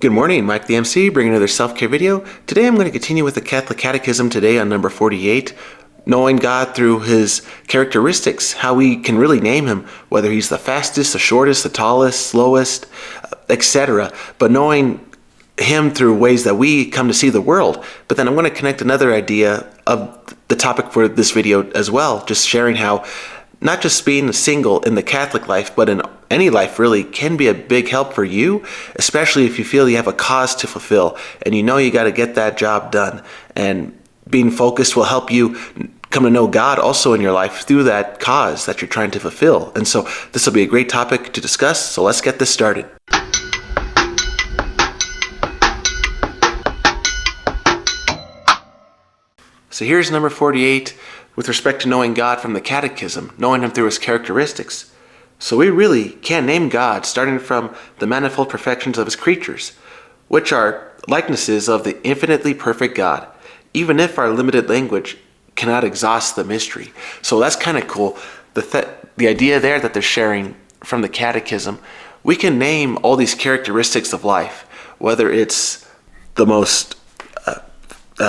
Good morning, Mike the MC, bringing another self-care video. Today I'm going to continue with the Catholic Catechism today on number 48, knowing God through His characteristics, how we can really name Him, whether He's the fastest, the shortest, the tallest, slowest, etc. But knowing Him through ways that we come to see the world. But then I'm going to connect another idea of the topic for this video as well, just sharing how not just being single in the Catholic life, but in any life really can be a big help for you, especially if you feel you have a cause to fulfill and you know you got to get that job done. And being focused will help you come to know God also in your life through that cause that you're trying to fulfill. And so this will be a great topic to discuss. So let's get this started. So here's number 48 with respect to knowing God from the Catechism, knowing Him through His characteristics. So we really can name God starting from the manifold perfections of His creatures, which are likenesses of the infinitely perfect God, even if our limited language cannot exhaust the mystery. So that's kind of cool. The idea there that they're sharing from the Catechism, we can name all these characteristics of life, whether it's the most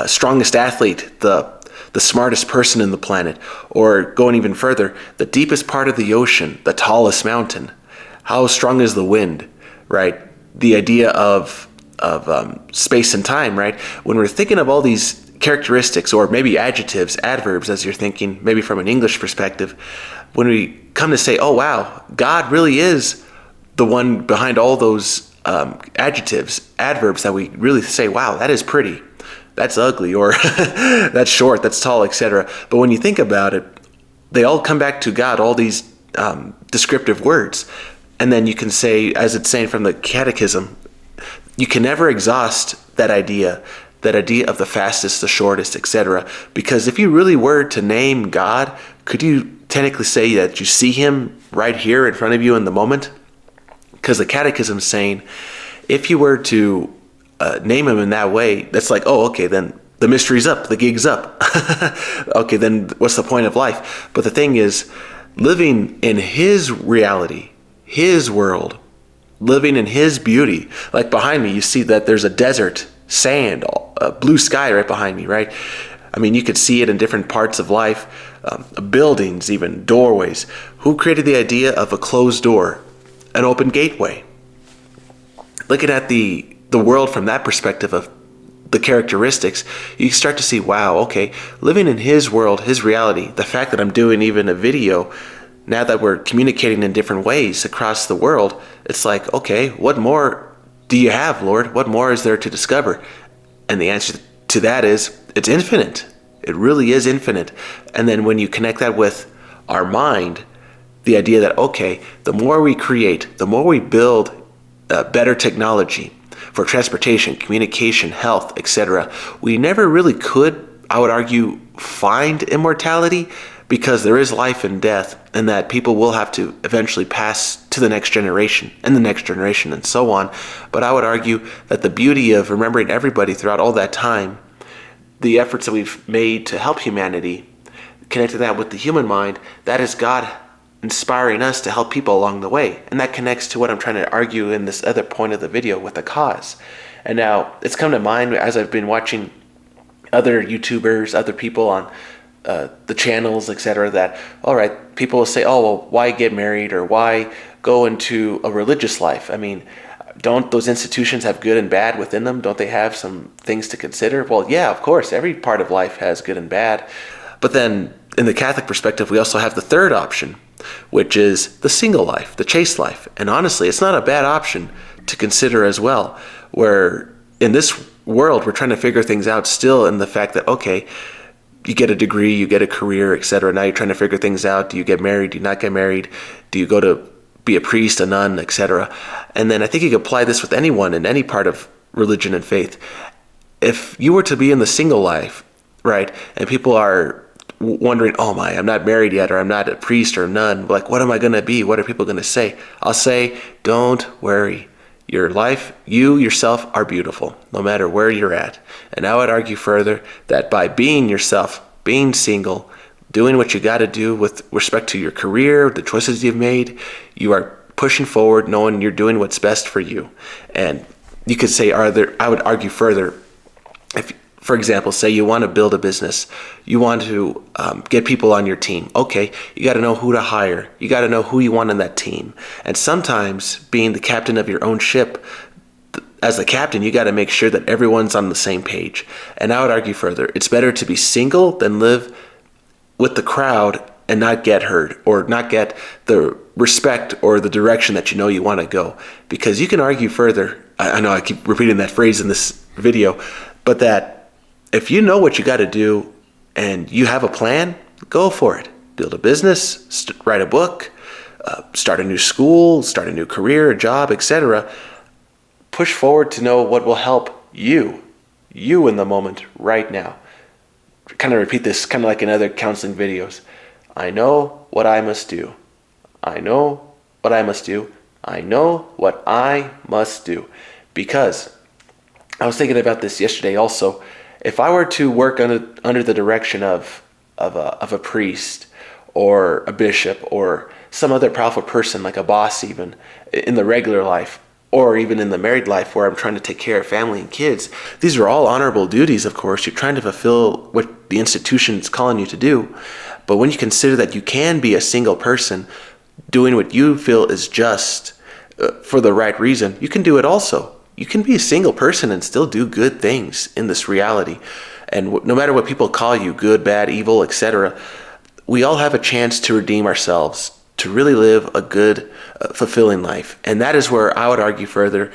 strongest athlete, the smartest person in the planet, or going even further, the deepest part of the ocean, the tallest mountain, how strong is the wind, right? The idea of space and time, right? When we're thinking of all these characteristics, or maybe adjectives, adverbs, as you're thinking, maybe from an English perspective, when we come to say, oh wow, God really is the one behind all those adjectives, adverbs that we really say, wow, that is pretty. That's ugly, or that's short, that's tall, etc. But when you think about it, they all come back to God, all these descriptive words. And then you can say, as it's saying from the Catechism, you can never exhaust that idea of the fastest, the shortest, etc. Because if you really were to name God, could you technically say that you see Him right here in front of you in the moment? Because the Catechism is saying, if you were to name Him in that way, that's like, oh, okay, then the mystery's up, the gig's up. Okay, then what's the point of life? But the thing is, living in His reality, His world, living in His beauty. Like behind me, you see that there's a desert, sand, a blue sky right behind me, right? I mean, you could see it in different parts of life, buildings, even doorways. Who created the idea of a closed door, an open gateway? Looking at the world from that perspective of the characteristics, you start to see, wow, okay, living in His world, His reality, the fact that I'm doing even a video, now that we're communicating in different ways across the world, it's like, okay, what more do you have, Lord? What more is there to discover? And the answer to that is, it's infinite. It really is infinite. And then when you connect that with our mind, the idea that, okay, the more we create, the more we build better technology, for transportation, communication, health, etc. We never really could, I would argue, find immortality, because there is life and death, and that people will have to eventually pass to the next generation and the next generation and so on. But I would argue that the beauty of remembering everybody throughout all that time, the efforts that we've made to help humanity, connecting that with the human mind, that is God inspiring us to help people along the way. And that connects to what I'm trying to argue in this other point of the video with the cause. And now it's come to mind as I've been watching other YouTubers, other people on the channels, etc., that, all right, people will say, oh, well, why get married, or why go into a religious life? I mean, don't those institutions have good and bad within them? Don't they have some things to consider? Well, yeah, of course, every part of life has good and bad. But then in the Catholic perspective, we also have the third option, which is the single life, the chaste life. And honestly, it's not a bad option to consider as well, where in this world, we're trying to figure things out still in the fact that, okay, you get a degree, you get a career, etc. Now you're trying to figure things out. Do you get married? Do you not get married? Do you go to be a priest, a nun, etc.? And then I think you can apply this with anyone in any part of religion and faith. If you were to be in the single life, right, and people are wondering, oh my, I'm not married yet, or I'm not a priest or a nun, like, what am I going to be? What are people going to say? I'll say, don't worry. Your life, you yourself are beautiful, no matter where you're at. And I would argue further that by being yourself, being single, doing what you got to do with respect to your career, the choices you've made, you are pushing forward, knowing you're doing what's best for you. And you could say, I would argue further, if, for example, say you want to build a business, you want to get people on your team. Okay, you got to know who to hire. You got to know who you want on that team. And sometimes being the captain of your own ship, as the captain, you got to make sure that everyone's on the same page. And I would argue further, it's better to be single than live with the crowd and not get heard or not get the respect or the direction that you know you want to go. Because you can argue further, I know I keep repeating that phrase in this video, but that if you know what you got to do and you have a plan, go for it. Build a business, write a book, start a new school, start a new career, a job, etc. Push forward to know what will help you in the moment right now. Kind of repeat this, kind of like in other counseling videos. I know what I must do. I know what I must do. I know what I must do. Because I was thinking about this yesterday also. If I were to work under the direction of a priest or a bishop or some other powerful person, like a boss even, in the regular life, or even in the married life where I'm trying to take care of family and kids, these are all honorable duties, of course. You're trying to fulfill what the institution is calling you to do. But when you consider that you can be a single person doing what you feel is just for the right reason, you can do it also. You can be a single person and still do good things in this reality. And no matter what people call you, good, bad, evil, etc., we all have a chance to redeem ourselves, to really live a good, fulfilling life. And that is where I would argue further,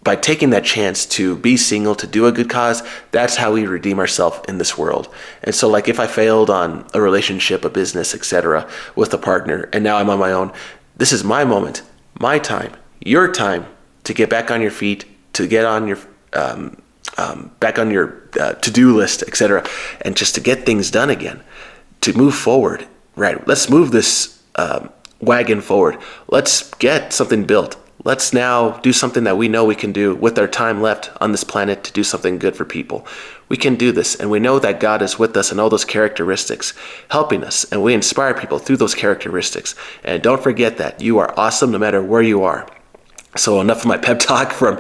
by taking that chance to be single, to do a good cause, that's how we redeem ourselves in this world. And so like if I failed on a relationship, a business, etc., with a partner, and now I'm on my own, this is my moment, my time, your time to get back on your feet, to get on your back on your to-do list, etc., and just to get things done again, to move forward. Right, let's move this wagon forward. Let's get something built. Let's now do something that we know we can do with our time left on this planet to do something good for people. We can do this, and we know that God is with us in all those characteristics, helping us, and we inspire people through those characteristics. And don't forget that you are awesome no matter where you are. So enough of my pep talk from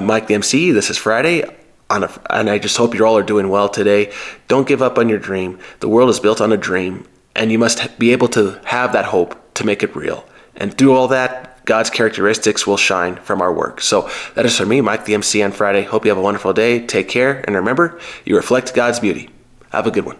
Mike the MC. This is Friday, and I just hope you all are doing well today. Don't give up on your dream. The world is built on a dream, and you must be able to have that hope to make it real. And through all that, God's characteristics will shine from our work. So that is for me, Mike the MC on Friday. Hope you have a wonderful day. Take care, and remember, you reflect God's beauty. Have a good one.